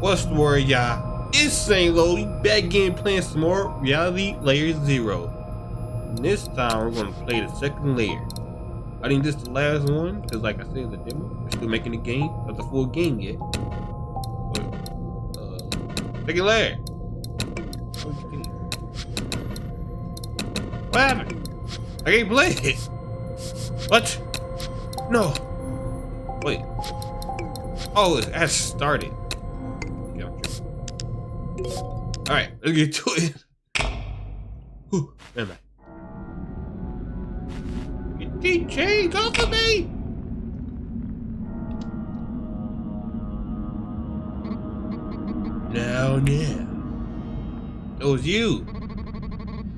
What's the word, y'all? It's Saint Lodi back again playing some more Reality Layer 0. And this time we're gonna play the second layer. I think this is the last one, because like I said in the demo, we're still making the game, not the full game yet. But second layer. What happened? I can't play it. What? No. Wait. Oh, it has started. Alright, let's get to it. Whew, where am I? Get these chains off of me! Now. It was you.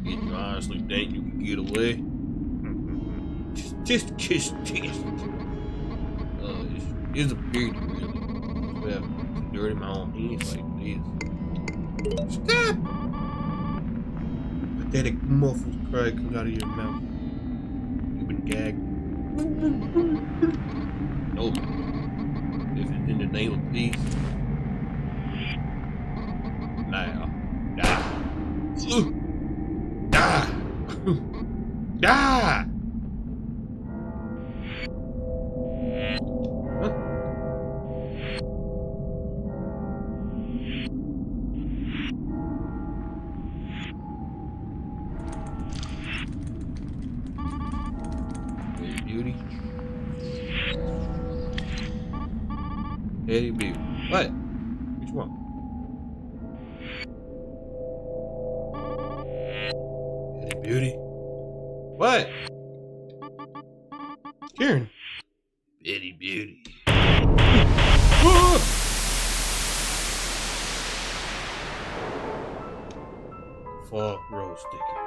Did you honestly think you could get away? Just. It's a beard, really. Well, it's dirty in my own hands like this. Stop! Pathetic muffled cry comes out of your mouth. You've been gagged. Nope. If it's in the name of peace. Now. Die. Die! Die! Beauty. Hey, baby. What? Which one? Hey, beauty. What? Karen. Betty Beauty. Fall rose sticker.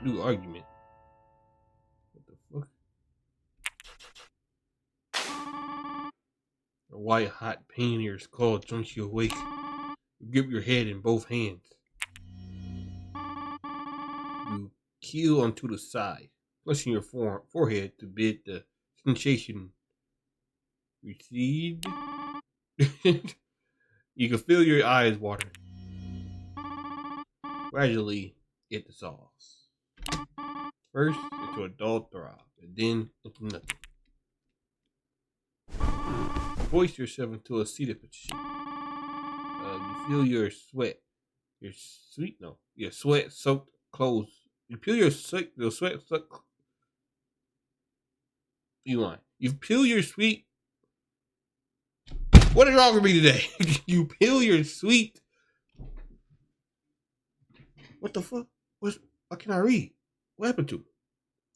New argument. What the fuck? A white hot pain in your skull jumps you awake. You grip your head in both hands. You keel onto the side, flushing your forehead to bid the sensation recede. You can feel your eyes watering. Gradually, it dissolves. First into a dull throb, and then into nothing. Hoist yourself into a seated position. You feel your sweat soaked clothes. You peel your sweat soaked. You peel your sweet. What is wrong with me today? You peel your sweet. What the fuck? What can I read? What happened to it?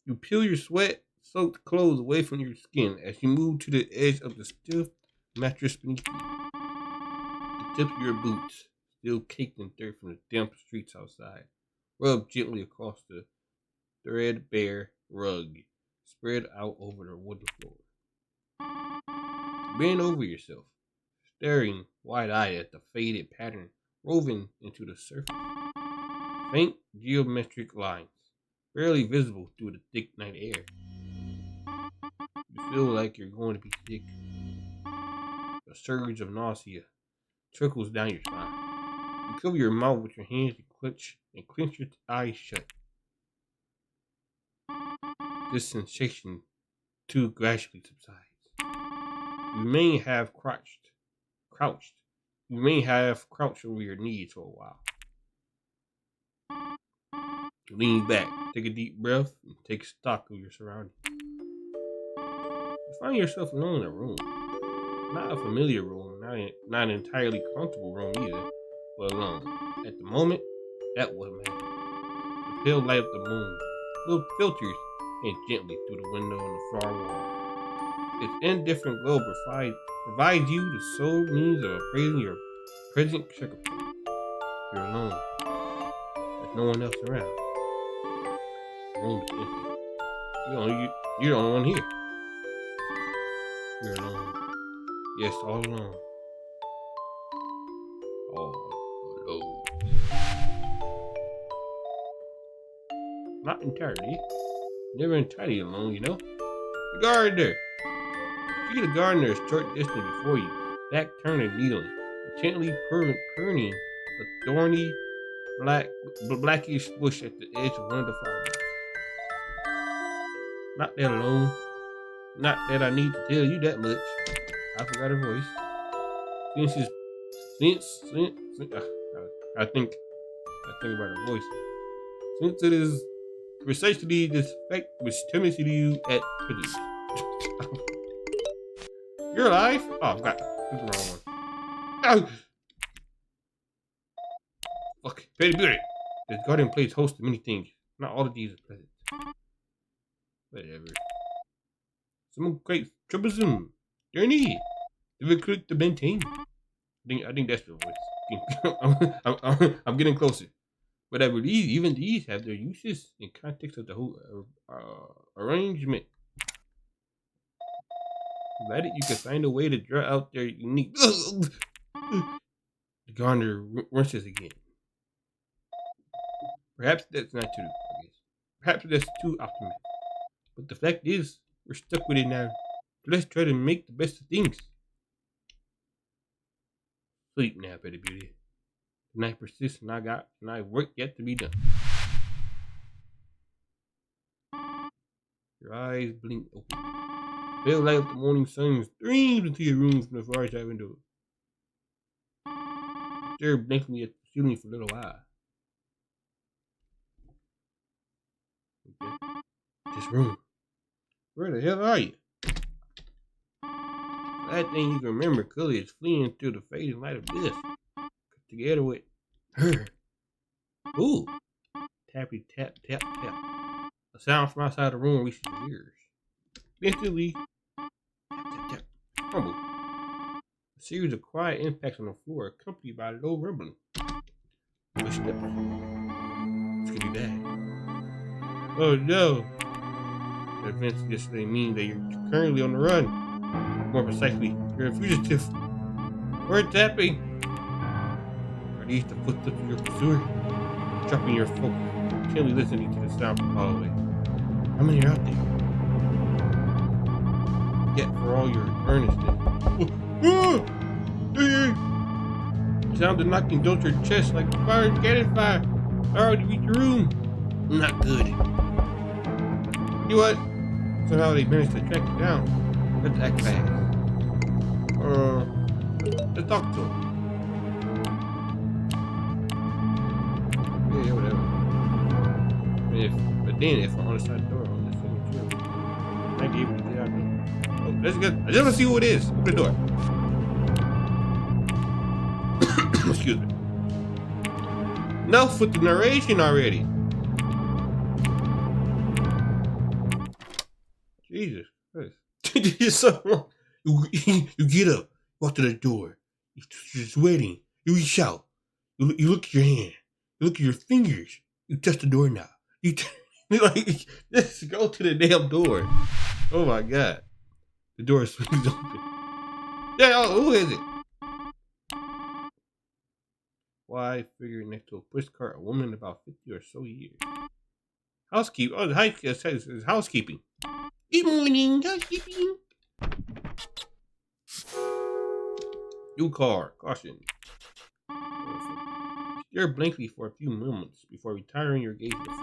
You peel your sweat-soaked clothes away from your skin as you move to the edge of the stiff mattress beneath you. The tips of your boots, still caked in dirt from the damp streets outside, rub gently across the threadbare rug spread out over the wooden floor. Bend over yourself, staring wide-eyed at the faded pattern woven into the surface. Faint geometric lines, barely visible through the thick night air. You feel like you're going to be sick. A surge of nausea trickles down your spine. You cover your mouth with your hands and clench your eyes shut. This sensation too gradually subsides. You remain half crouched. You remain half crouched over your knees for a while. Lean back, take a deep breath, and take stock of your surroundings. You find yourself alone in a room. Not a familiar room, not an entirely comfortable room either, but alone. At the moment, that was matters. The pale light of the moon filters in gently through the window on the far wall. Its indifferent glow provides you the sole means of appraising your present circumstances. You're alone. There's no one else around. The room is empty. You're the only one here. You're alone. Yes, all alone. All alone. Not entirely. Never entirely alone, you know. The gardener. See the gardener is short distance before you, back turned and kneeling, intently pruning a thorny, blackish bush at the edge of one of the flowers. Not that alone. Not that I need to tell you that much. I forgot her voice. Since I think about her voice. Since it is precisely this fact which tempts you at prisons. You're alive? Oh, I forgot. This is the wrong one. Oh! Fuck. Petty Beauty. This garden place hosts many things. Not all of these are pleasant. Whatever. Some quite troublesome. Journey. Difficult to maintain. I think that's the voice. I'm getting closer. But I believe even these have their uses in context of the whole arrangement. Glad that you can find a way to draw out their unique. The gardener rinses again. Perhaps that's not true, I guess. Perhaps that's too optimistic. But the fact is, we're stuck with it now. So let's try to make the best of things. Sleep now, Petty Beauty. The night persists and I work yet to be done. Your eyes blink open. The pale light of the morning sun streams into your room from the far side window. Stare blankly at the ceiling for a little while. Okay. This room. Where the hell are you? The last thing you can remember clearly is fleeing through the fading light of death. Together with her. Ooh. Tappy tap tap tap. A sound from outside the room reaches your ears. Instantly, tap tap tap. Rumble. A series of quiet impacts on the floor, accompanied by low rumbling. Footsteps. This could be bad. Oh no! The events yesterday mean that you're currently on the run. More precisely, you're a fugitive. We're tapping. Are these the footsteps of your pursuer? Dropping your focus, intently listening to the sound from the hallway. How many are out there? Yet for all your earnestness. The sound of knocking jolts your chest like fire and cannon fire. I already reached your room. Not good. You know what? Somehow they managed to track you down. Let's act fast. Let's talk to him. Yeah, whatever. But then if I'm on the side of the door, I'm just sitting chill. I might be able to get out there. Oh, that's good. I just want to see who it is. Open the door. Excuse me. Enough with the narration already. Jesus Christ. You're so wrong. You get up, walk to the door. You're sweating. You reach out. You look at your hand. You look at your fingers. You touch the doorknob. You like, just go to the damn door. Oh my God. The door swings open. Yeah, who is it? Why, figure next to a pushcart, a woman about 50 or so years. Housekeeping. Oh, it's housekeeping. Good morning, housekeeping. New car, caution. Stare blankly for a few moments before retiring your gaze to the floor.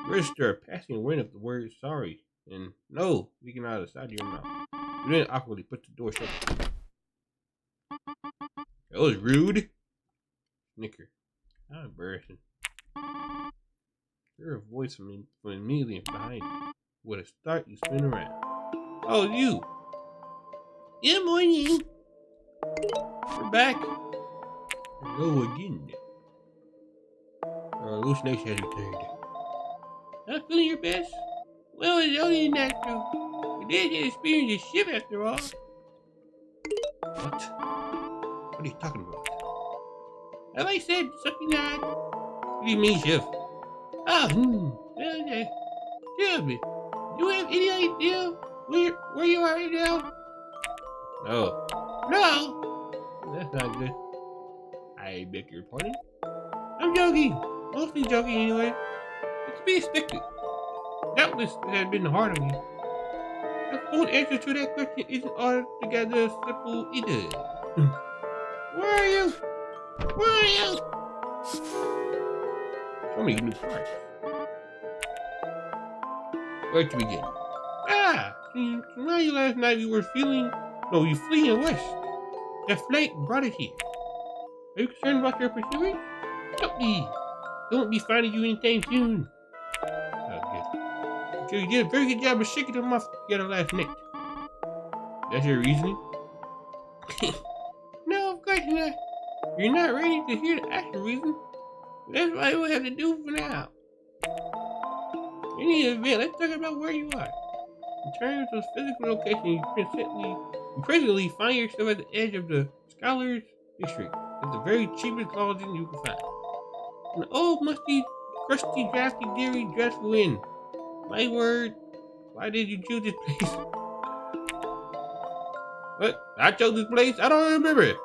Register a passing awareness of the word sorry and no leaking out of the side of your mouth. You then awkwardly put the door shut. That was rude. Snicker. How embarrassing. Hear a voice from immediately behind you. With a start, you spin around. Oh, you. Good morning. We're back. Hello again. Our hallucination has returned. Not feeling your best? Well, it's only natural. We did get experience a ship after all. What? What are you talking about? Have I said something odd? What do you mean, Chef? Oh, okay. Tell me, do you have any idea where you are right now? No. No? That's not good. I beg your pardon? I'm joking. Mostly joking anyway. It's to be expected. Doubtless it has been hard on you. The full answer to that question isn't altogether simple either. Where are you? Where are you? So many new parts. Where to begin? So now you last night you were you fleeing west. That flight brought us here. Are you concerned about your pursuers? Don't be. Don't be finding you anytime soon. Oh, good. So you did a very good job of shaking them off together last night. That's your reasoning? No, of course not. You're not ready to hear the actual reason. That's what we have to do for now. In any event, let's talk about where you are. In terms of physical location, you presently find yourself at the edge of the Scholars District. It's the very cheapest lodging you can find. An old, musty, crusty, drafty, dairy, dreadful inn. My word, why did you choose this place? What? I chose this place? I don't remember it.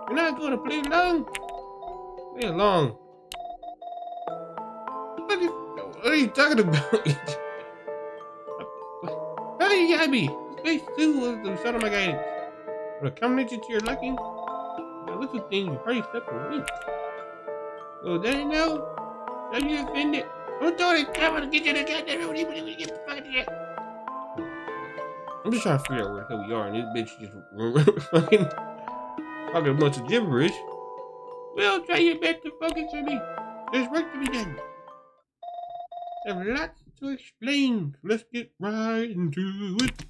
You're not going to play along? Play along. What are you talking about? How do you got me? This place too was the son of my guidance. When a combination to your liking, the little things you probably slept for weeks. So that you know? Are you offended? I'm throwing it. I'm gonna get you the goddamn room. Get the fucking shit. I'm just trying to figure out where the hell we are, and this bitch just fucking talking a bunch of gibberish. Well, try your best to focus on me. There's work to be done. There's lots to explain. Let's get right into it.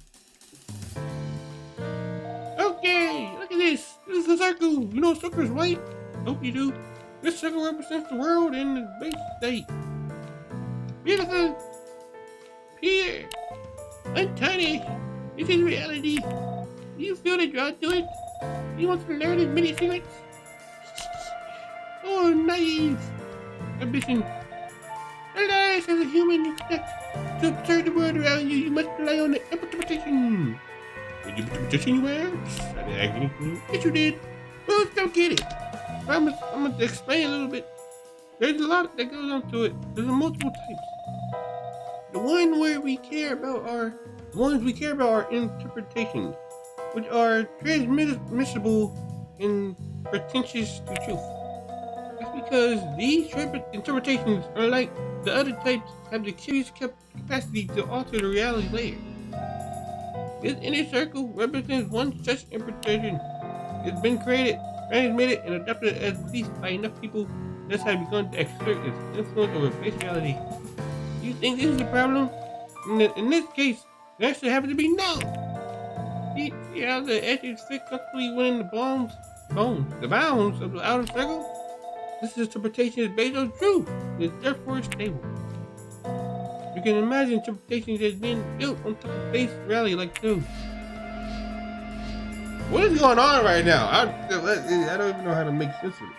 Okay, look at this. This is a circle. You know, circles, right? Hope you do. This circle represents the world and the base state. Beautiful. Here. Untiny. This is reality. Do you feel the draw to it? Do you want to learn as many secrets? Oh, naive. Ambition. Alas, as a human, you expect to observe the world around you. You must rely on the interpretation. Did you interpretation you asked? I didn't ask anything. Yes, you did. Well, don't get it. I'm going to explain a little bit. There's a lot that goes into it. There's multiple types. The ones we care about are interpretations, which are transmissible and pretentious to truth. That's because these interpretations, unlike the other types, have the curious capacity to alter the reality layer. This inner circle represents one such interpretation. It's been created, transmitted, and adopted as belief by enough people that has begun to exert its influence over base reality. Do you think this is a problem? In this case, the answer happens to be no. See how the edges fit comfortably within the bounds of the outer circle? This interpretation is based on truth. It is therefore stable. You can imagine interpretations as being built on top of base reality like those. What is going on right now? I don't even know how to make sense of it.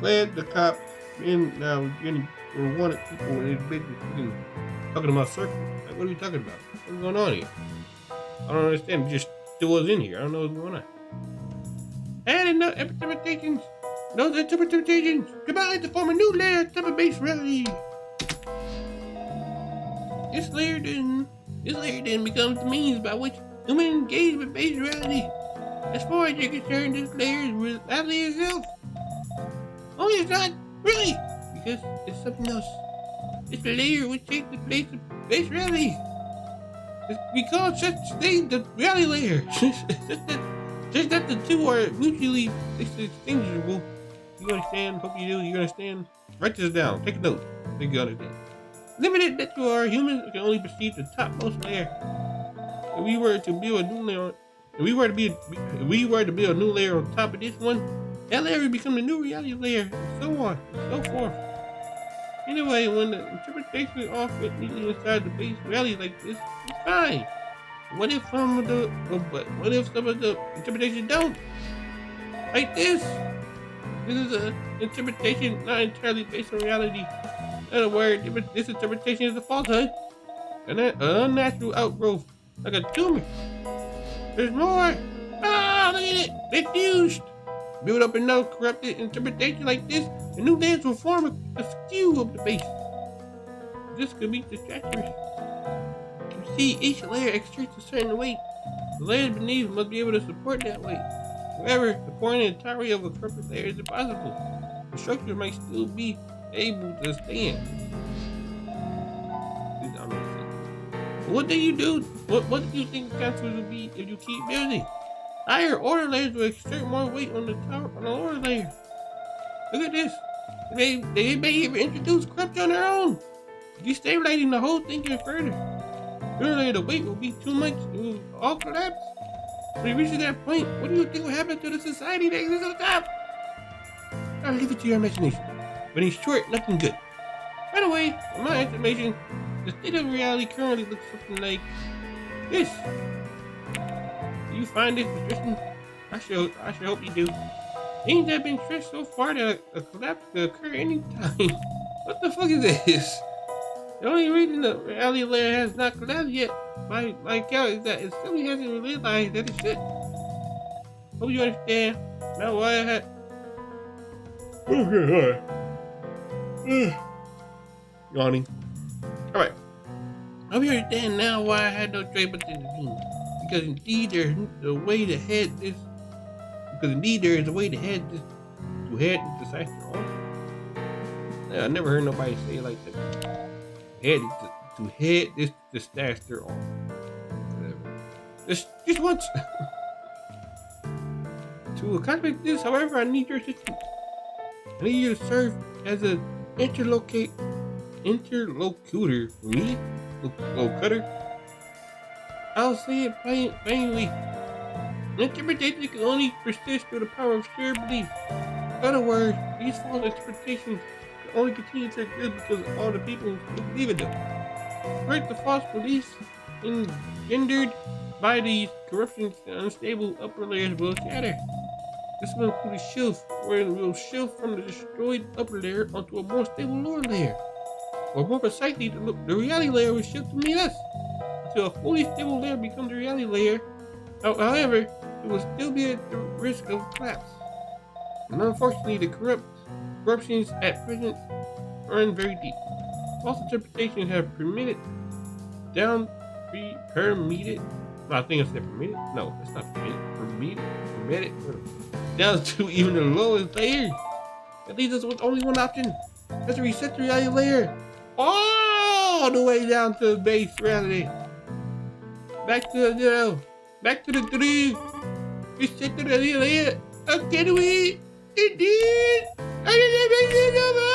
Fled the cop, and now we're wanted people, and it's basically talking about circles. Like, what are we talking about? What's going on here? I don't understand. We just threw us in here. I don't know what's going on. And enough interpretations. Those interpretations combine to form a new layer of base reality. This layer then becomes the means by which humans engage with base reality. As far as you're concerned, this layer is reality itself. Oh, it's not really, because it's something else. It's a layer which takes the place of base reality. We call such thing the reality layer. Just that the two are mutually extinguishable. You understand? Hope you do. You understand? Write this down. Take a note. Think you understand. Limited that you are humans can only perceive the topmost layer. If we were to build a new layer, if we were to build a new layer on top of this one, that layer would become the new reality layer, and so on, and so forth. Anyway, when the interpretation all fit neatly inside the base reality like this, it's fine. What if some of the interpretations don't? Like this. This is an interpretation not entirely based on reality. In other words, this interpretation is a falsehood, an unnatural outgrowth, like a tumor. There's more. Ah, look at it. It's fused. Build up enough corrupted interpretation like this, a new dance will form a skew of the base. This could be disastrous. See, each layer exerts a certain weight. The layers beneath must be able to support that weight. However, supporting the entirety of a corporate layer is impossible. The structure might still be able to stand. What do you do? What do you think the consequence will be if you keep building? Higher order layers will exert more weight on the lower layer. Look at this. They may even introduce corruption on their own, destabilizing the whole thing even further. Sooner the weight will be too much. It will all collapse. When it reaches that point, what do you think will happen to the society that exists on the top? I'll leave it to your imagination. But in short, nothing good. By the way, in my estimation, the state of reality currently looks something like this. Do you find this distressing? I should hope you do. Things have been stressed so far that a collapse could occur anytime. What the fuck is this? The only reason the reality layer has not collapsed yet, by count, is that it simply hasn't realized that it should. Hope you understand. Now why I had. Okay, alright. Yawning. Alright. Hope you understand now why I had no choice but to intervene. Because indeed there is a way to head this. To head this disaster off. Yeah, I never heard nobody say it like that. To head this disaster off. Whatever. Just once. To accomplish this, however, I need your assistance. I need you to serve as an interlocutor for me. Locutor. I'll say it plainly. Interpretation can only persist through the power of shared belief. In other words, these false interpretations can only continue to exist because of all the people who believe in them. First, the false beliefs engendered by these corruptions and unstable upper layers will shatter. This will include a shift, where it will shift from the destroyed upper layer onto a more stable lower layer. Or more precisely, the reality layer will shift to meet us, until a fully stable layer becomes the reality layer. However, it will still be at the risk of collapse. And unfortunately, the corruptions at present run very deep. False interpretations have permitted. No, I think I said permitted. No, that's not permitted. Permitted. Down to even the lowest layer. That leaves us with only one option. That's to reset the reality layer all the way down to the base reality. Back to the zero. Back to the 3. Reset the reality layer. Can we? Indeed. I didn't make it over.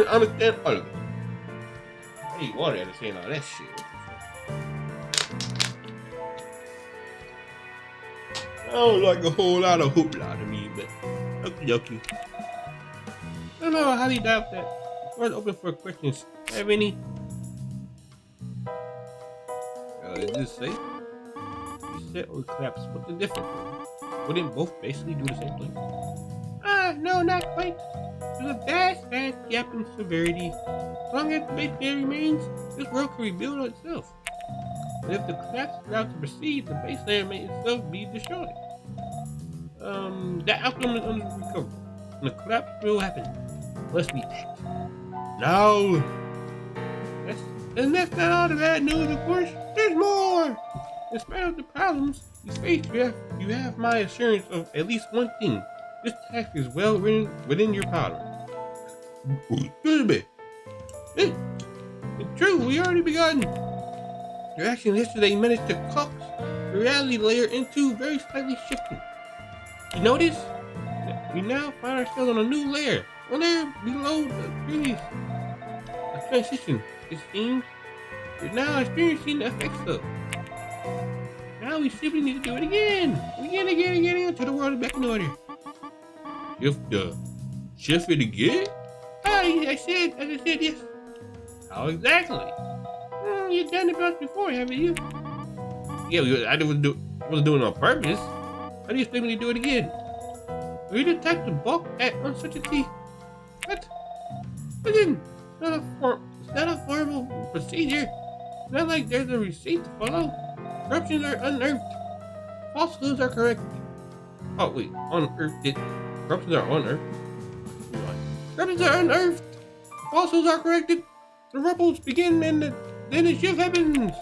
Understand all of it. I need water to say all that shit. I don't like a whole lot of hoopla to me, but okie dokie. I don't know, I highly doubt that. The floor is open for questions. Have any? Is this safe? Reset or collapse? What's the difference? Wouldn't both basically do the same thing? No, not quite. There's a vast gap in severity. As long as the base layer remains, this world can rebuild on itself. But if the collapse is allowed to proceed, the base layer may itself be destroyed. That outcome is unrecoverable. And the collapse will happen unless we act. No! That's not all the bad news, of course. There's more! In spite of the problems you face, you have my assurance of at least one thing. This task is well within your power. Excuse me. It's true, we already begun. Your action yesterday managed to coax the reality layer into very slightly shifting. You notice? We now find ourselves on a new layer. One layer below the previous. A transition, it seems. We're now experiencing the effects of. Now we simply need to do it again. Again, until the world is back in order. Shift it again? As I said, yes. How exactly? You've done it once before, haven't you? Yeah, I wasn't doing it on purpose. How do you expect me to do it again? Are you the type to balk at uncertainty? What? Again, it's not a formal procedure. It's not like there's a receipt to follow. Corruptions are unearthed. Falsehoods are corrected. Oh wait, unearthed. Corruptions are unearthed. Corruptions are unearthed. Falsehoods are corrected. The rebels begin and then the shift happens.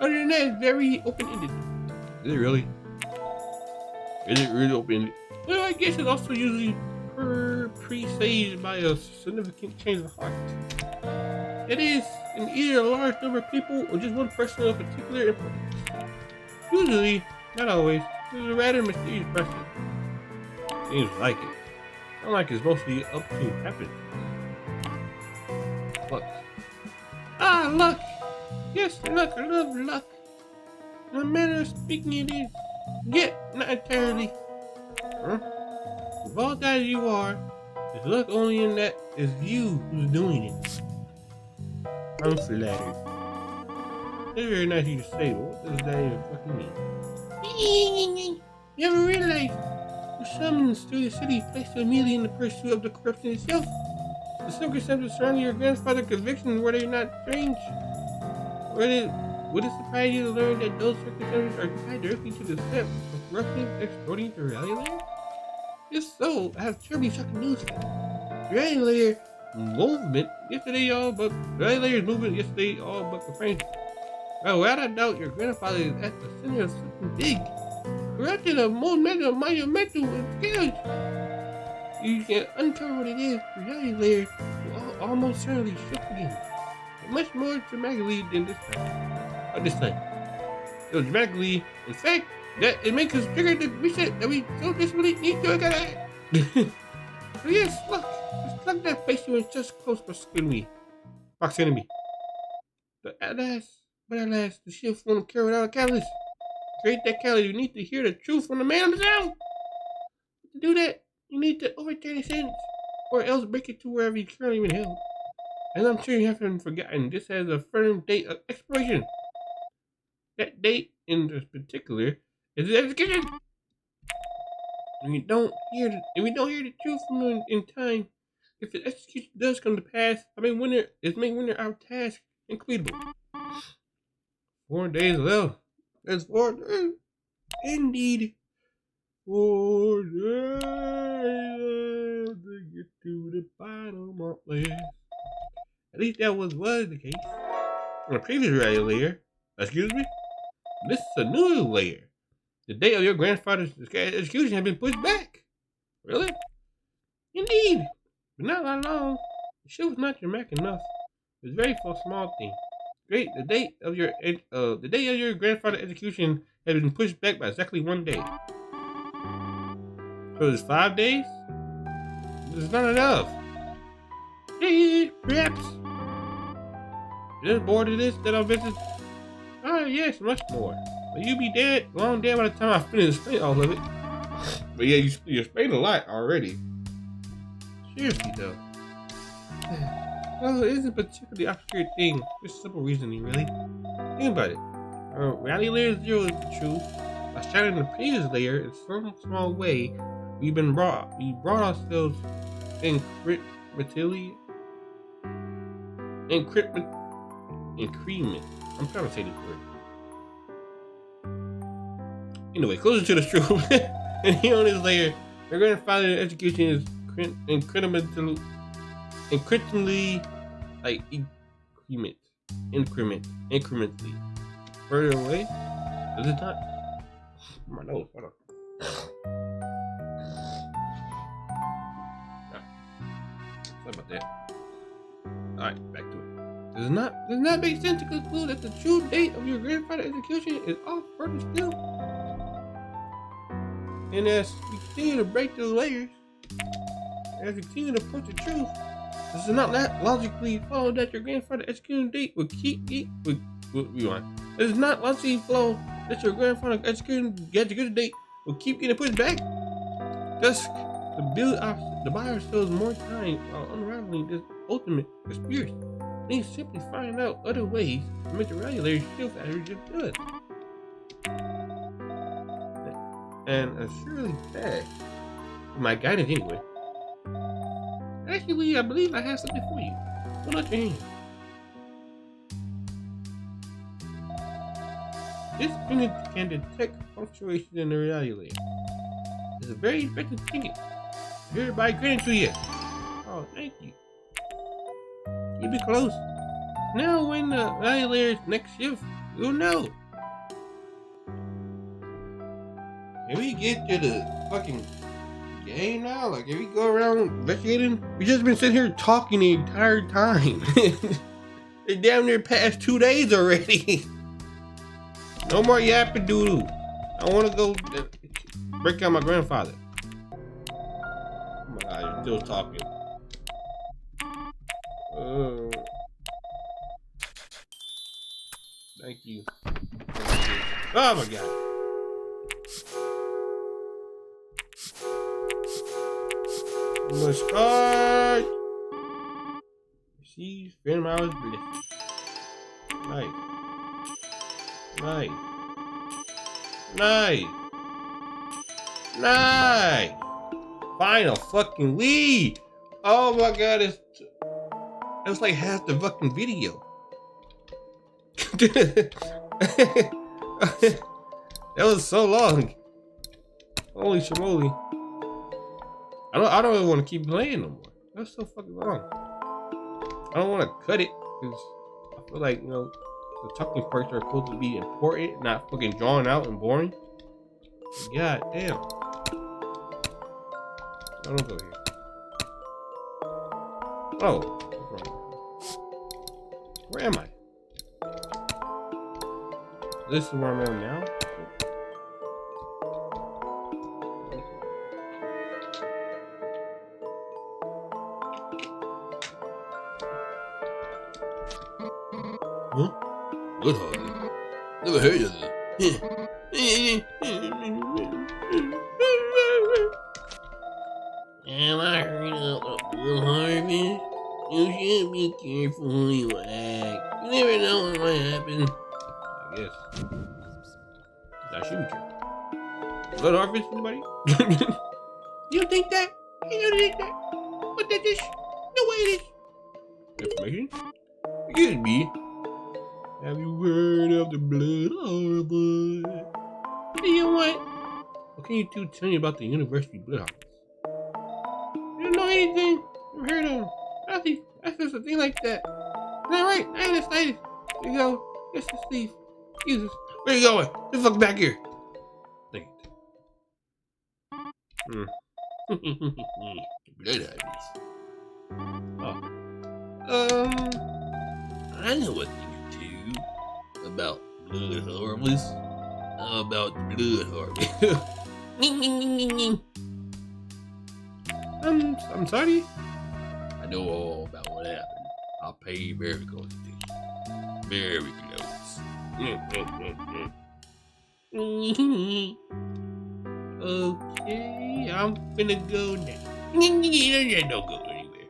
Other than that, it's very open-ended. Is it really? Is it really open-ended? Well, I guess it's also usually presaged by a significant change of heart. It is in either a large number of people or just one person of particular importance. Usually, not always, it's a rather mysterious person. Seems like it. Not like it's mostly up to happen. Luck. Ah, luck! Yes, luck, I love luck. In a manner of speaking it is. Yet, not entirely. Huh? Evolved as you are, there's luck only in that it's you who's doing it. I'm flattered. It's very nice of you to say, but what does that even fucking mean? You ever realized the summons through the city placed immediately in the pursuit of the corruption itself? The circumstances surrounding your grandfather's conviction were they not strange? Would it surprise you to learn that those circumstances are tied directly to the step of corruption exploding the reality layer? If so, I have terribly shocking news for you. The reality layer movement yesterday all but confirmed. Well, without a doubt, your grandfather is at the center of something big. Corruption of monumental scales. You can uncover what it is. The reality layer will almost certainly shift again. But much more dramatically than this time. So dramatically, in fact, that it makes us trigger the reset that we so desperately need to get at. So yes, look, just plug that face you in just close proximity. But at last, the shift won't carry without a catalyst. Create that catalyst, you need to hear the truth from the man himself. To do that, you need to overturn his sentence, or else break it to wherever he's currently been held. And I'm sure you haven't forgotten, this has a firm date of expiration. That date, in this particular, is the execution. If we don't hear the truth from him in time, if the execution does come to pass, make winner our task incompletable. 4 days left. That's 4 days. Indeed. 4 days to get to the bottom of this. At least that was the case. On the previous reality layer, this is a new layer. The date of your grandfather's execution has been pushed back. Really? Indeed. But not that long. The show was not dramatic enough. It was very for a small thing. Great, the date of your grandfather's execution has been pushed back by exactly 1 day. So it's 5 days? This is not enough. Hey, perhaps. You're bored of this that I'll visit? Ah, yes, much more. But you'll be long dead by the time I finish explaining all of it. But yeah, you explained a lot already. Seriously though. Well, it isn't a particularly obscure thing. Just simple reasoning, really. Think about it. Reality layer 0 is the truth. By shattering the previous layer in some small way, we brought ourselves incrementally. Increment. I'm trying to say this word. Anyway, closer to the truth. And here on this layer, your grandfather's execution is incrementally like incrementally further away. Is it not? My nose. Hold on. Sorry about that. All right, back to it. Does it not make sense to conclude that the true date of your grandfather's execution is off further still? And as we continue to break those layers, as we continue to approach the truth, does it not logically follow that your grandfather's execution date would Does it not logically follow that your grandfather's execution date will keep getting pushed back? Thus, to buy ourselves more time while unraveling this ultimate conspiracy. We need to simply find out other ways to make the reality shift as we just did. And surely that, my guidance anyway. Actually, I believe I have something for you. Hold out your hand. This trinket can detect fluctuations in the reality layer. It's a very effective trinket. Hereby granted to you. Oh, thank you. Keep it close. Now, when the Annihilator's next shift, we'll know. Can we get to the fucking game now? Like, if we go around investigating? We just been sitting here talking the entire time. It's damn near past 2 days already. No more yapping doodle. I want to go break out my grandfather. Oh my god, you're still talking. Thank you. Oh my god. Namaskar. She's Phantom Hours Bliss. Nice. Nice. Nice. Nice. Final fucking lead. Oh my god, it's like half the fucking video. That was so long. Holy shimoly. I don't really want to keep playing no more. That's so fucking long. I don't want to cut it because I feel like, you know, the talking parts are supposed to be important, not fucking drawn out and boring. God damn. I don't go here. Oh, where am I? This is where I'm at now. Huh? Good hobby. Never heard of that. Am I heard of a good harvest? You should be careful who you act. You never know what might happen. I guess. I should be careful. Good harvest, anybody? You think that? You think that? What that is? No way it is. Information? Excuse me. Have you heard of the Blood Harbor? What do you want? What can you two tell me about the University Blood Harbors? You don't know anything. Never heard of them. Nothing. That's just a thing like that. Is that right? I ain't excited. Here you go. Yes, Steve. Jesus. Where you going? Just look back here. Thank you. Blood Harbors. Oh. I know what you do about blood harvest. How about blood harvest? I'm sorry. I know all about what happened. I'll pay you very close attention. Very close. Okay, I'm finna go now. Don't go anywhere.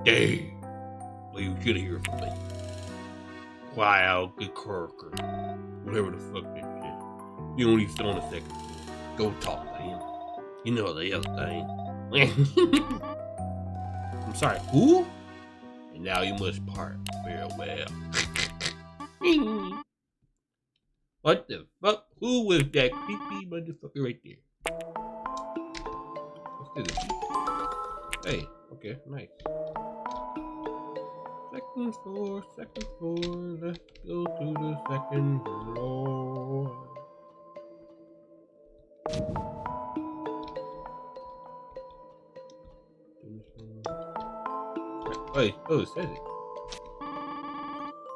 Dang. Well, you should hear from me. Wow, good Kirker. Whatever the fuck that shit. You only sit on the second floor. Go talk to him. You know the other thing. I'm sorry, who? And now you must part. Farewell. What the fuck? Who was that creepy motherfucker right there? What's this? Hey, okay, nice. Second floor, let's go to the second floor. Wait, oh, it says it.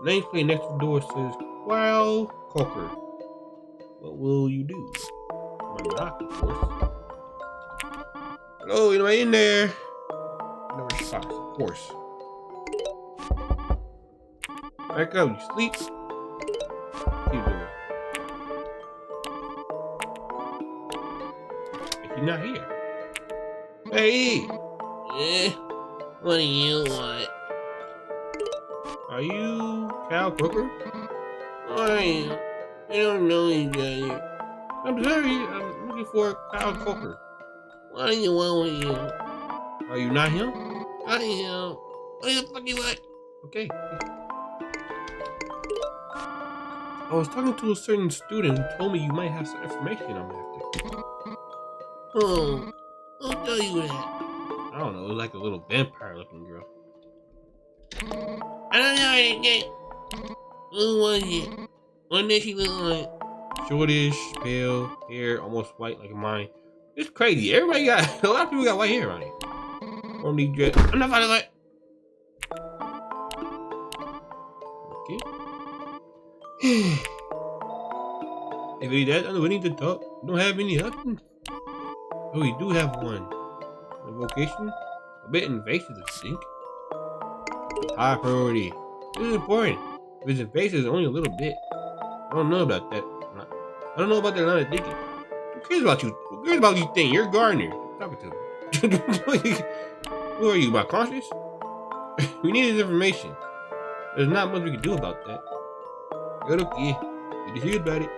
The nameplate next to the door says, "Wow, Coker. What will you do?" I'm not, of course. Hello, anybody in there? No response, of course. Back up, you sleep? Keep doing it. If you're not here. Hey! What do you want? Are you Cal Crooker? I am. I don't know each other. I'm sorry, I'm looking for Kyle Coker. What do you want with you? Are you not him? I am. What the fuck you want? Okay. I was talking to a certain student who told me you might have some information I'm after. Oh, I'll tell you that. I don't know, it was like a little vampire looking girl. I don't know anything. Who was it? What did she look like? Shortish, pale, hair almost white like mine. It's crazy. Everybody got a lot of people got white hair around here. Only dress. I'm not finding like. Okay. If we that, we need to talk. We don't have any options. Oh, we do have one. A vocation? A bit invasive, I think. High priority. This is important. If it's invasive, it's only a little bit. I don't know about that. I don't know about that line of thinking. Who cares about you? Who cares about you think? You're a gardener. Talking to me. Who are you, my conscience? We need this information. There's not much we can do about that. Good, okay. Did you hear about it?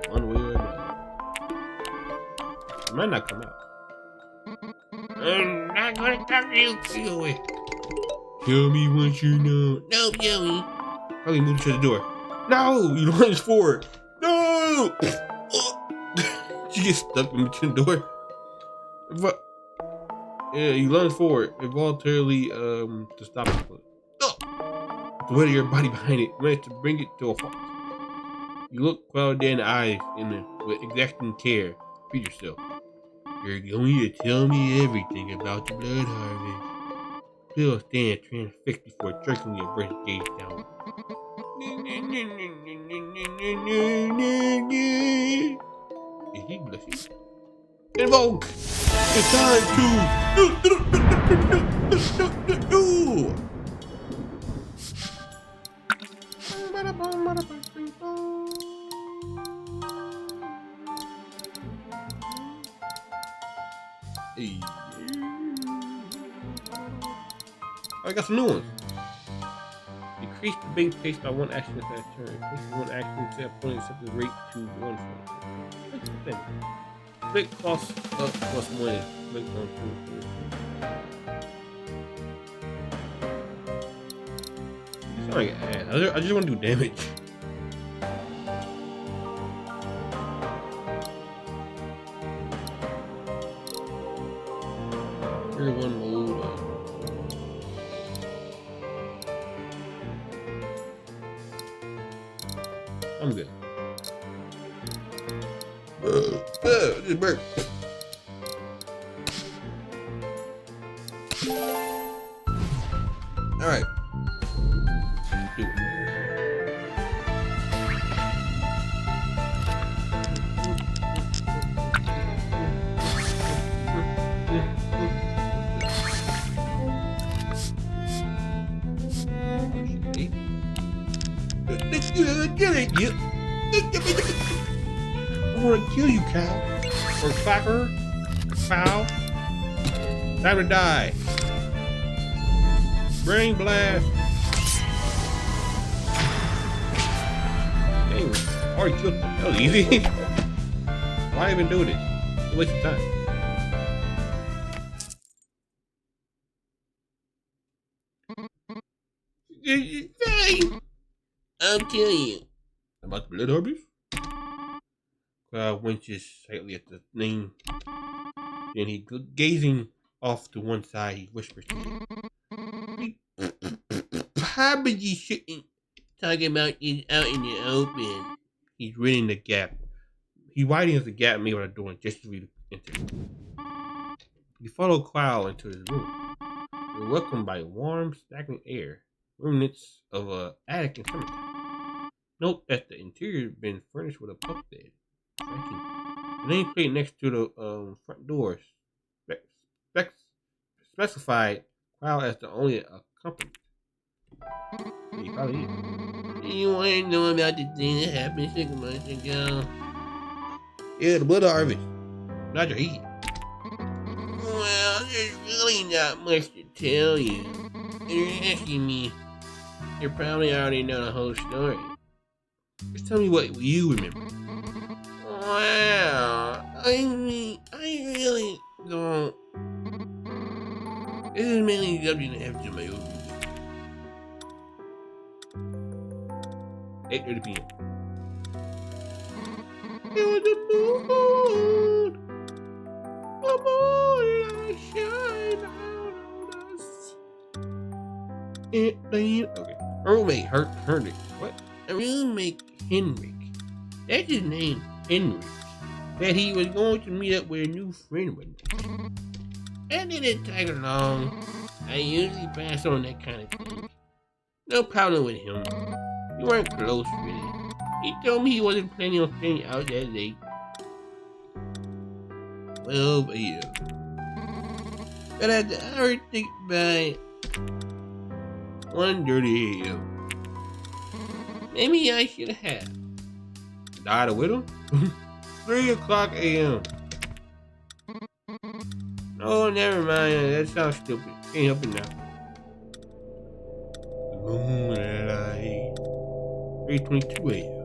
One way or another. It might not come out. I'm not gonna talk to you. Go away. Tell me once you know. No, Joey. Probably move to the door. No! You lunge forward. No! She gets stuck in between the door. But yeah, you lunge forward involuntarily to stop the foot. To weather your body behind it, manage to bring it to a halt. You look Quell dead in the eyes with exacting care. Feed yourself. You're going to tell me everything about the blood harvest. Quill stands transfixed before jerking your breast gaze down. Is he blushing? Invoke! It's time to do! I got some new ones. Decrease the base pace by one action at that turn. Place one action set opponent set the rate to 1. Split cost up plus 1. Split on 2. Sorry, I just want to do damage. Here's one mode. I'm good. This burp. All right. Do it. Get it, you. I want to kill you, cow. Or clacker. Cow. Time to die. Brain blast. Dang, already killed him. That was easy. Why even do this? It's a waste of time. I'll kill you. About the blood harvest? Cloud winches slightly at the name. Then he gazing off to one side, he whispers to you. Probably you shouldn't talk about this out in the open. He's reading the gap. He widens the gap made by the door just to enter. You follow Cloud into his room. You're welcomed by warm, stagnant air, remnants of an attic in summertime. Note that the interior has been furnished with a bunk bed. The nameplate next to the front door specified Cloud as the only accompaniment. You probably is. You want to know about the thing that happened 6 months ago? Yeah, the blood harvest. Not your heat. Well, there's really not much to tell you. And you're asking me. You probably already know the whole story. Just tell me what you remember. Wow. I mean, I really don't. This is mainly something that happens in my own. 8:30 p.m. It was a moon. A moonlight shine out on us. Okay. My roommate Henrik. What? My roommate Henrik. That's his name, Henrik. That he was going to meet up with a new friend one night. And it didn't take long. I usually pass on that kind of thing. No problem with him. We weren't close, really. He told me he wasn't planning on staying out that late. 12 a.m. But as the hour ticked by, 1:30 a.m. Maybe I should have. Died with him? 3 o'clock a.m. Oh, never mind. That sounds stupid. Can't help it now. Moonlight. 3:22 a.m.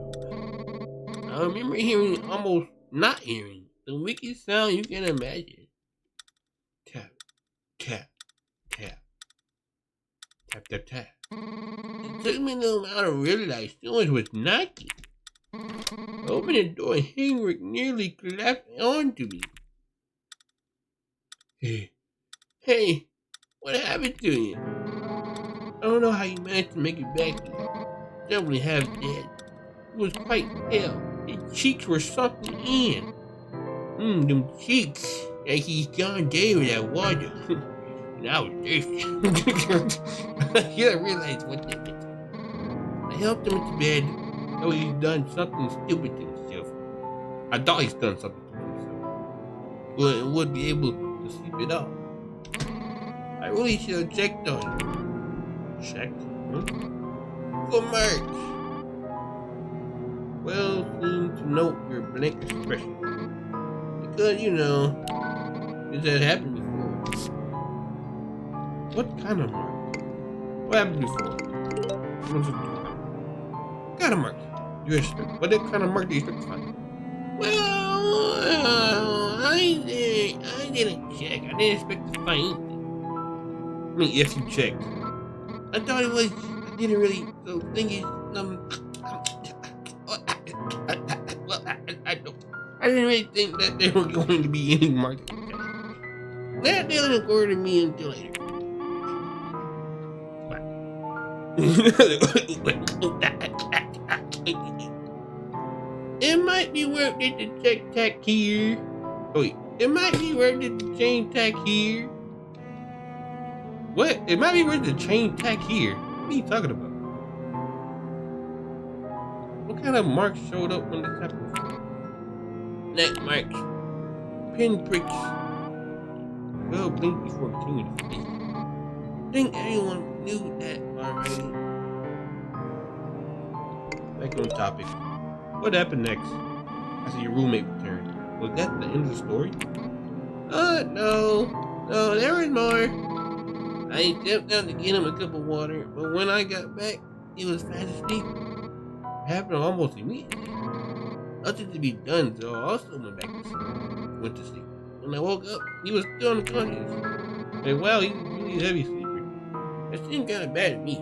I remember hearing almost not hearing the wickedest sound you can imagine. Tap, tap, tap. Tap, tap, tap. It took me a little while to realize someone was knocking. I opened the door and Henrik nearly collapsed onto me. Hey, what happened to you? I don't know how you managed to make it back here. Definitely half dead. He was quite pale. His cheeks were sunken in. Them cheeks. Like he's gone day without water. And I was thirsty. I didn't realize what that meant. I helped him into bed. Though he's done something stupid to himself. I thought he's done something to himself. But would be able to sleep it off. I really should have checked on him. Checked? For marks. Well, seem to note your blank expression. Because, this had happened before. What kind of mark? What happened before? What kind of mark? You expect? What kind of mark do you expect to find? Well, I didn't check. I didn't expect to find anything. I mean, if you checked. I thought it was. I didn't really. The thing is, I didn't really think that there were going to be any marks. That didn't occur to me until later. It might be worth it to check tack here. Oh, wait. It might be worth it to chain tack here. What? It might be worth the chain tack here. What are you talking about? What kind of marks showed up when this happened? Neck marks. Pinpricks. Well, blink before continuing to speak. I think everyone knew that already. Back on topic. What happened next? After your roommate returned. Was that the end of the story? No, there was more. I stepped down to get him a cup of water, but when I got back, he was fast asleep. It happened almost immediately. Nothing to be done, so I also went to sleep. When I woke up, he was still unconscious. And wow, he's really a heavy sleeper. It seemed kind of bad to me,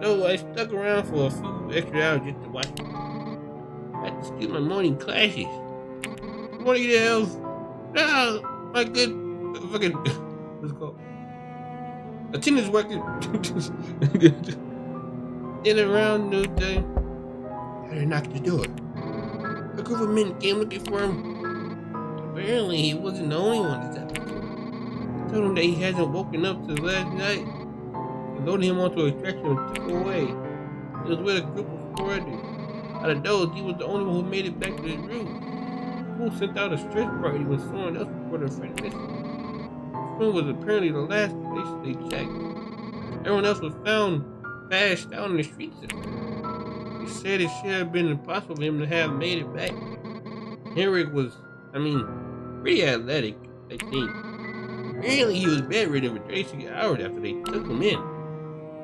so I stuck around for a few extra hours just to watch him. I had to skip my morning classes. Morning, Dales. Now, my good fucking what's it called? Attendance working. Then around noonday, I had knocked the door. A group of men came looking for him. Apparently, he wasn't the only one that's happened to him. I told him that he hasn't woken up since last night. I loaded him onto a stretcher and took him away. He was with a group of 4 others. Out of those, he was the only one who made it back to his room. The school sent out a search party when someone else reported a friend missing. His room was apparently the last place they checked. Everyone else was found passed out in the streets. He said it should have been impossible for him to have made it back. Henrik was, pretty athletic, I think. Apparently he was bedridden for 36 hours after they took him in.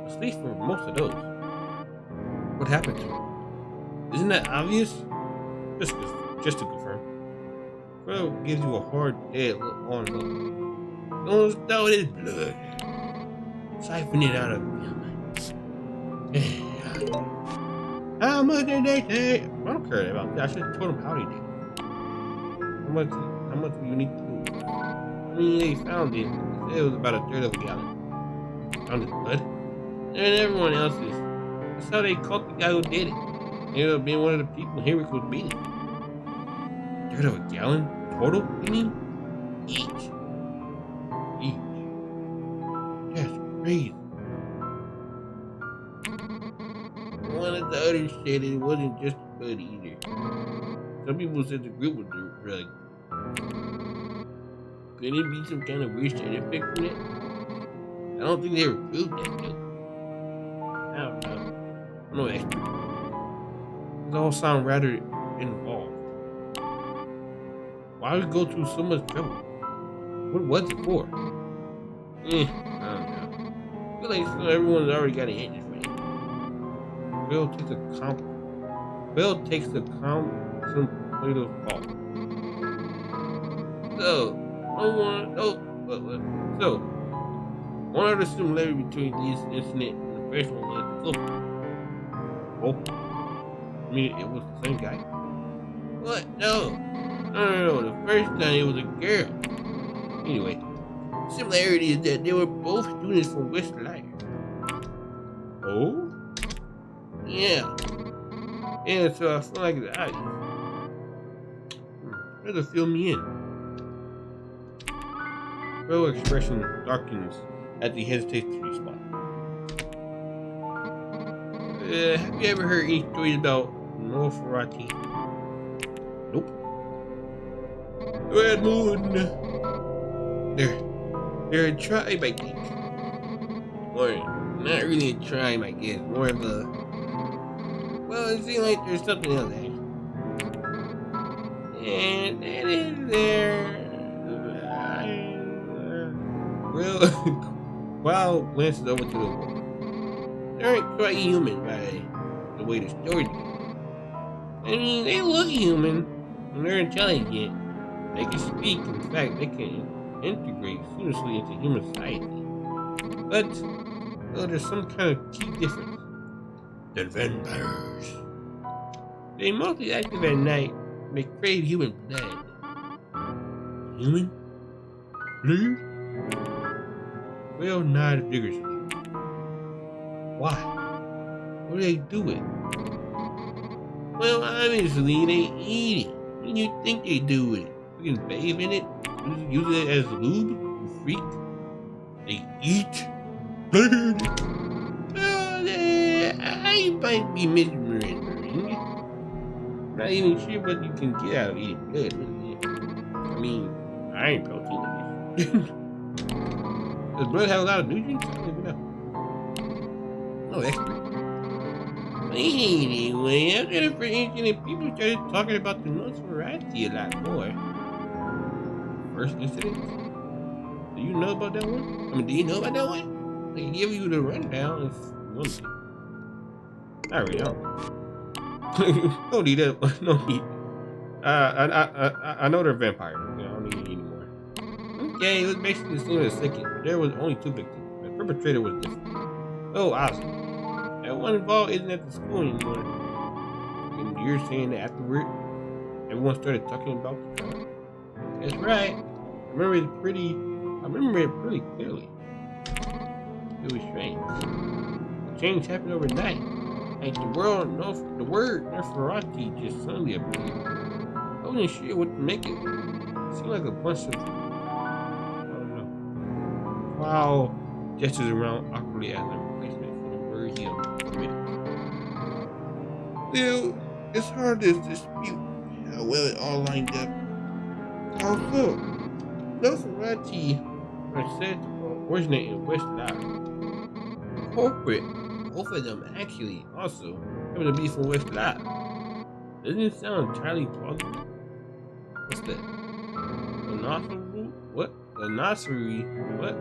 Asleep for most of those. What happened to him? Isn't that obvious? Just to confirm. Crow gives you a hard, dead look on look. Someone stole his blood. Siphon it out of him. How much did they take? I don't care about that. I should have told him how they did. How much do you need to do? They found it. It was about a third of a gallon. Found his blood? than everyone else's. That's how they caught the guy who did it. Ended up being one of the people Henry was beating. A third of a gallon total, you mean? Each. Each. That's crazy. One of the others said it wasn't just a bud either. Some people said the group was the drug. Could it be some kind of weird side effect from it? I don't think they ever proved that though. I don't know. I'm no expert. It all sound rather involved. Why would we go through so much trouble? What was it for? I don't know. I feel like everyone's already got an answer for it. Bill takes the contemplative fault. So, so, one of the similarities between these incident and the first one was the culprit. Oh, I mean, it was the same guy. What? No. The first time it was a girl. Anyway, the similarity is that they were both students from West Lyre. Oh? Yeah. And so I feel like it's obvious. Better fill me in. Her expression darkens as he hesitates to respond. Have you ever heard any stories about Nosferatu? Nope. Red Moon. They're a tribe, I think. Or not really a tribe, I guess. More of a. Well, it seems like there's something else there. And it is there. Well, Wow glances over to the wall. They aren't quite human by the way the story goes. I mean, they look human, and they're intelligent. They can speak. In fact, they can integrate seamlessly into human society. But well, there's some kind of key difference. The vampires. They mostly active at night. They crave human blood. Human? Blue? Will nodded vigorously. Why? What do they do with it? Well, obviously they eat it. What do you think they do with it? You can bathe in it? Use it as lube? You freak? They eat blood? I might be misremembering. Not even sure what you can get out of eating blood. I mean, I ain't protein, I guess. Does blood have a lot of nutrients? I don't even know. No expert. Anyway, after the first incident, people started talking about the Nosferatu a lot more. First incident? Do you know about that one? I mean, do you know about that one? They give you the rundown if you want to. I really don't. Don't need that. No need. I know they're vampires. I don't need it anymore. Okay, it was basically the same as the second, but there was only 2 victims. The perpetrator was different. Oh, awesome. That one involved isn't at the school anymore. And you're saying that afterward, everyone started talking about the trial? That's right. I remember it pretty clearly. It was strange. The change happened overnight. Like the word Nosferatu just suddenly appeared. I wasn't sure what to make of it. It seemed like a bunch of, I don't know. Wow, gestures around awkwardly as a replacement for the word he omitted. Well, it's hard to dispute how well it all lined up. How so? Nosferatu are said to originate in West Lyre. Corporate. Both of them actually also happen to be from West Lyre. Doesn't it sound entirely plausible? What's that? The Nosferatu? What? The Nosferatu? What?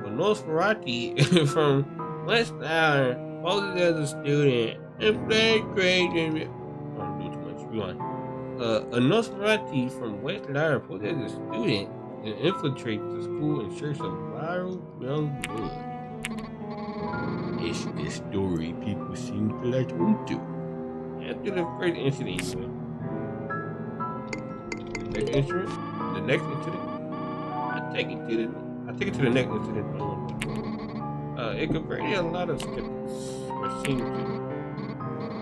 The Nosferatu from West Lyre posed as a student and played crazy. I don't do too much. Rewind. A Nosferatu from West Lyre posed as a student and infiltrates the school in search of viral young blood. It's the story people seem to latch onto. After the first incident, the next incident, I take it to the next incident. It converted a lot of skeptics, or seemed to.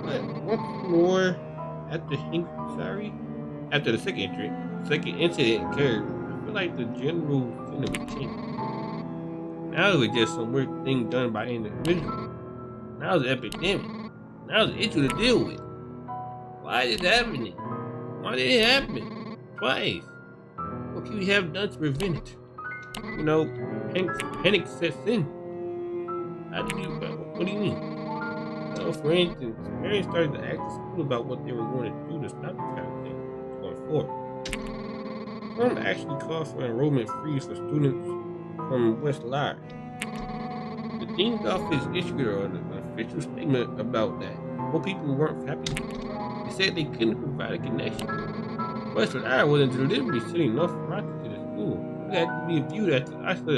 But once more, after Hank, sorry, after the second incident occurred, I feel like the general sentiment changed. Now it was just some weird thing done by an individual. Now it's an epidemic. Now it's an issue to deal with. Why is it happening? Why did it happen? Twice. What can we have done to prevent it? You know, panic sets in. How do you, what do you mean? For instance, parents started to ask the school about what they were going to do to stop this kind of thing going forward. Some actually called for enrollment freeze for students from West Lyre. The dean's office issued an official statement about that. More people weren't happy with it. They said they couldn't provide a connection. West Lyre wasn't deliberately sending North Rocky to the school. It had to be viewed as the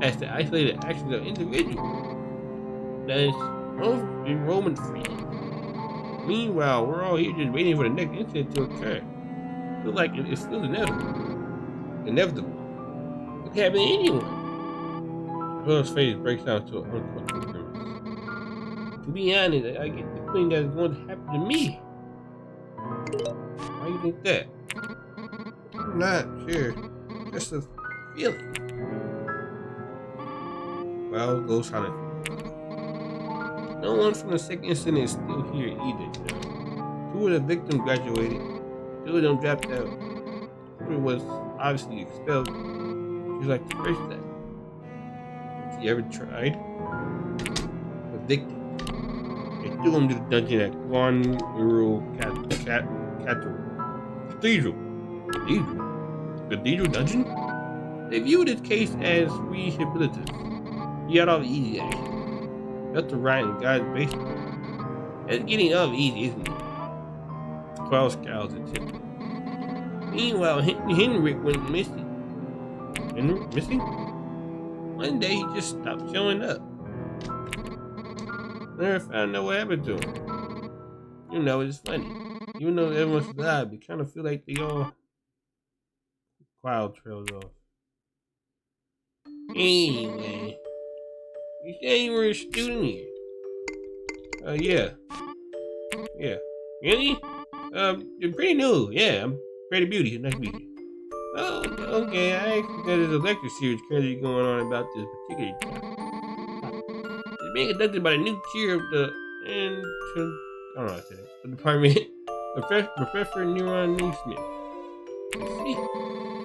isolated actions of individuals. That is no enrollment freeze. Meanwhile, we're all here just waiting for the next incident to occur. I feel like it's still inevitable. Inevitable. It can happen to anyone. Will's face breaks down to an uncomfortable grimace. To be honest, I get the feeling that it's going to happen to me. Why do you think that? I'm not sure. Just a feeling. Well, goes silent. No one from the second incident is still here either. Two of the victims graduated. Two of them dropped out. One was obviously expelled. She was like the first time. Has he ever tried? Evicted. They threw him to the dungeon at Guan Uru Cathedral. Cathedral dungeon? They viewed his case as rehabilitative. He got off easy action. Left to right in God's basement. That's getting off easy, isn't it? Quell scowls at him. Meanwhile, Henrik went missing. Missing? One day he just stopped showing up. Never found out what happened to him. You know, it's funny. Even though everyone's alive, you kind of feel like they all cloud trails off. Anyway, you say you were a student here? Yeah. Yeah. Really? You're pretty new. Yeah, I'm pretty beauty. Nice to meet you. Oh, okay. I actually got there's a lecture series currently going on about this particular topic. It's being conducted by the new chair of the I don't know how to say that. The department, Professor Neuron Neesmith. I see.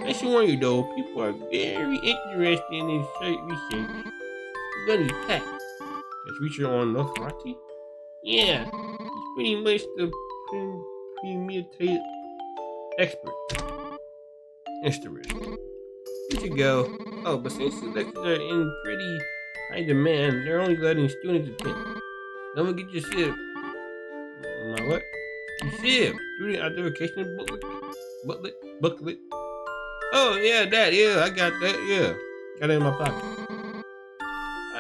I should warn you though, people are very interested in this research. It's gonna be packed. This research on Nosferatu? Yeah, he's pretty much the premeditated expert. Interesting. You should go. Oh, but since the lectures are in pretty high demand, they're only letting students attend. Don't forget your SIB. My what? Your SIB. Student identification booklet. Oh, yeah, that. Yeah, I got that. Yeah. Got it in my pocket. I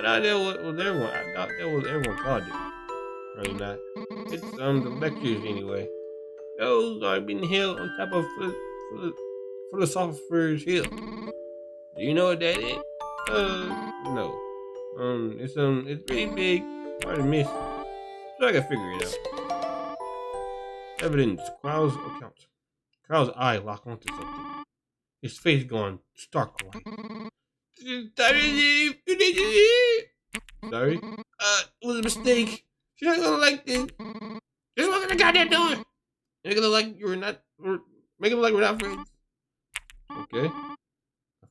thought that was everyone. I thought that was everyone called it. Probably not. It's the lectures anyway. Those are being held on top of Philosopher's Hill. Do you know what that is? No. It's pretty big, hard to miss. So I can figure it out. Evidence, Kyle's account. Kyle's eye lock onto something. His face going stark white. Sorry? It was a mistake. She's not gonna like this. Just walk in the goddamn door. Make it look like make it look like we're not friends. Okay. I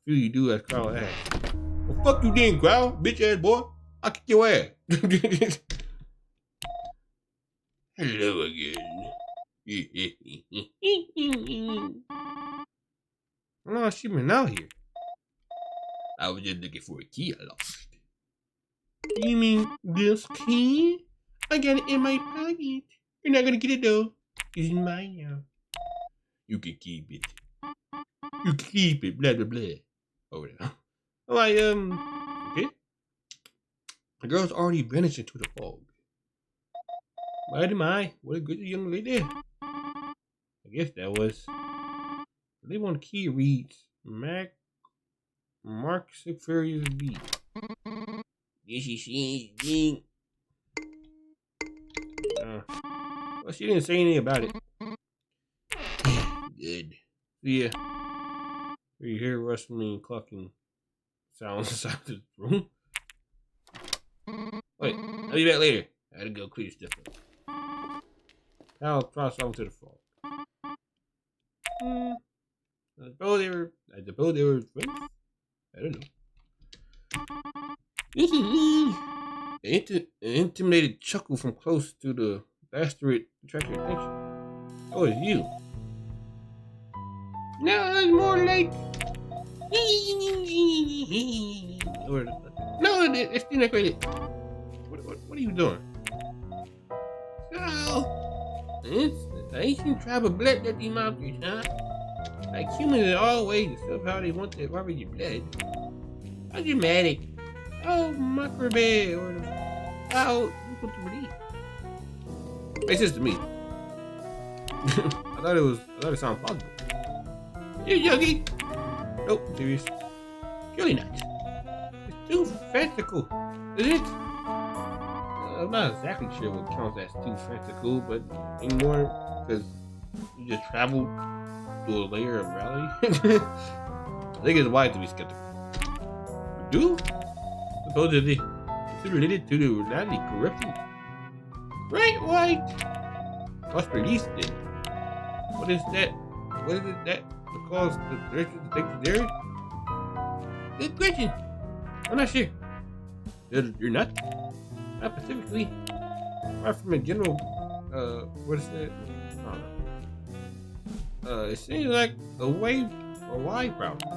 feel you do as Carl asked. Well, fuck you then, Carl, bitch ass boy. I'll kick your ass. Hello again. No, she been out here. I was just looking for a key I lost. You mean this key? I got it in my pocket. You're not gonna get it though. It's mine now. You can keep it. You can keep it. Blah blah blah. Over there. Oh, okay. The girl's already vanished into the fog. My, what a good young lady. I guess that was. The label on the key reads Mark Six Furious B. Did she see anything? Well, she didn't say anything about it. Good. Yeah. You hear rustling and clucking sounds inside the room. Wait, I'll be back later. I gotta go clear stuff up. I'll cross over to the frog. I suppose they were friends? I don't know. An intimidated chuckle from close to the bastard attracted attention. Oh, it's you. No, it's more like. No, it's decorated. What are you doing? So, it's the ancient tribe of blood that the monsters, huh? Like humans in all ways, except how they want their barbecue blood. How dramatic. How macabre, or how difficult to believe. Makes sense to me. I thought it sounded possible. You joking? Nope, I'm serious. Surely not. It's too fanciful, is it? I'm not exactly sure what counts as too fanciful, but anymore because you just traveled through a layer of reality. I think it's wise to be skeptical. Do? Supposedly, it's related to the reality corruption. Right, white. What's released then? What is that? What is it that cause the church to take the dairy? Good question. I'm not sure. You're not? Not specifically. Apart from a general, what is it? I don't know. It seems like a why problem.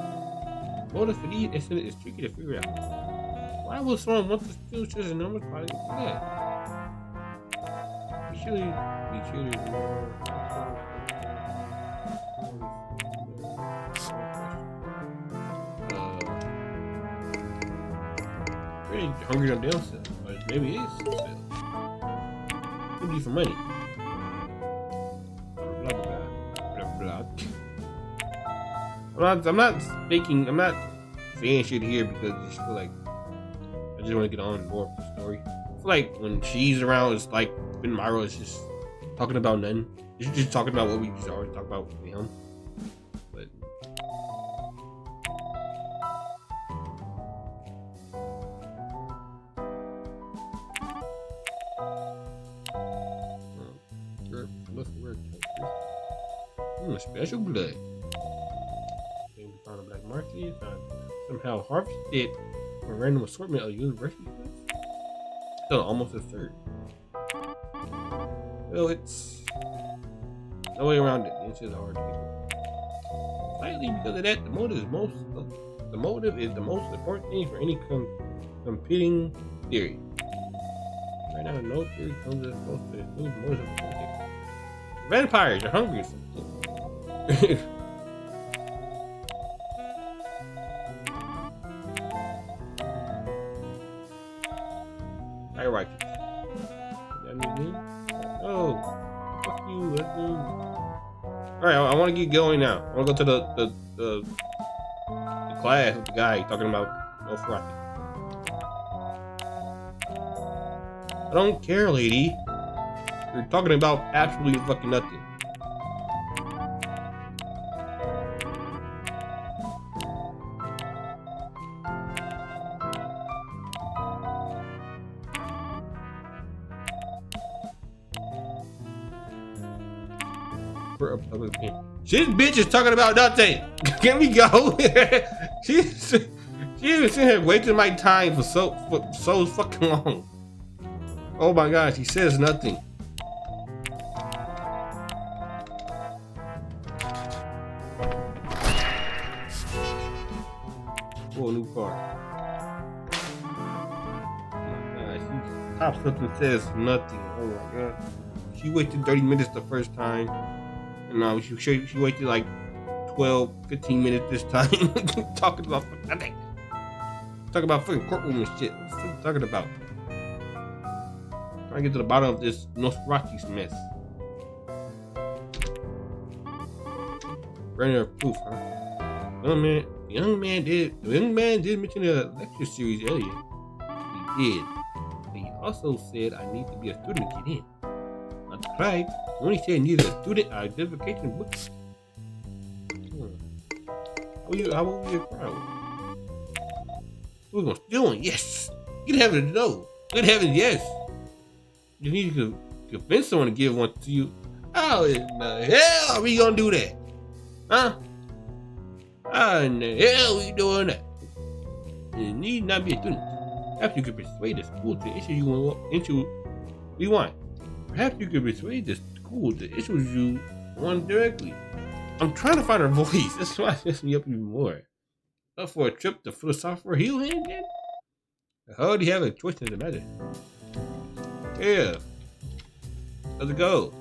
Motive for these incidents is tricky to figure out. Why would someone want to steal such enormous body of blood? Be surely more. Really hungry on downside, but maybe it is sales. Could be for money. Blah blah blah blah. I'm not saying shit here because I just feel like I just want to get on more of the story. I feel like when she's around, it's like Ben Myro is just talking about nothing. She's just talking about what we just already talked about with him. But special blood. Then we found a black market. Somehow harvested from a random assortment of university students. Still almost a third. Well, it's no way around it. It's just hard to get. Slightly because of that, the motive is the most important thing for any competing theory. Right now, no theory comes as close to the new motive of the vampires are hungry for something. I like it. Oh, fuck you. Let's go. Alright, I want to get going now. I want to go to the class with the guy talking about no front. I don't care, lady. You're talking about absolutely fucking nothing. For a public opinion. This bitch is talking about nothing. Can we go? she was sitting here wasting my time for so fucking long. Oh my gosh, he says nothing. Oh, a new car. Oh my gosh, he pops up and says nothing. Oh my god. She waited 30 minutes the first time. And she waited like 12, 15 minutes this time. Talking about nothing. Talking about fucking courtroom and shit. What's she talking about? Trying to get to the bottom of this Nosferatu's mess. Running of proof, huh? The young man did mention a lecture series earlier. did. And he also said I need to be a student to get in. I tried. When he said I needed a student identification book. How will we acquire one? We're gonna steal one. Yes. Good heavens, no. Good heavens, yes. You need to convince someone to give one to you. How in the hell are we gonna do that? Huh? How in the hell are we doing that? You need not be a student. Perhaps you could persuade the school to issue you want. Perhaps you could persuade the school to issue you one directly. I'm trying to find her voice. That's why it sets me up even more. Up for a trip to Philosopher Healing again? How do you have a choice in the matter? Yeah. Let's go.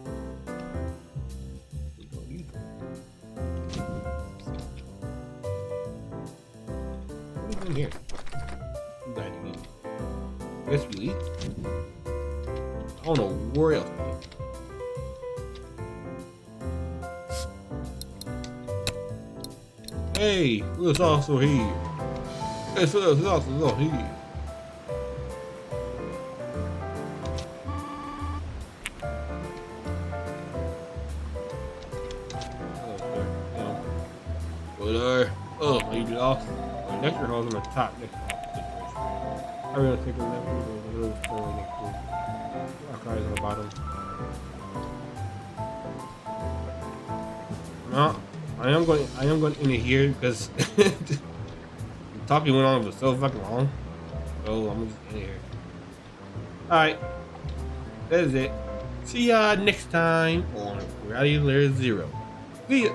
What is in here? You guys eat. Guess you eat. I don't know where else. Hey, who's also here? Hey, who's also here? Oh, you lost. My lecture hall's on the top next to the I'm gonna take a left over the little store next to archives on the bottom. No, I am going in here because the talking went on for so fucking long. So I'm just in here. Alright. That is it. See ya next time on Reality Layer Zero. See ya.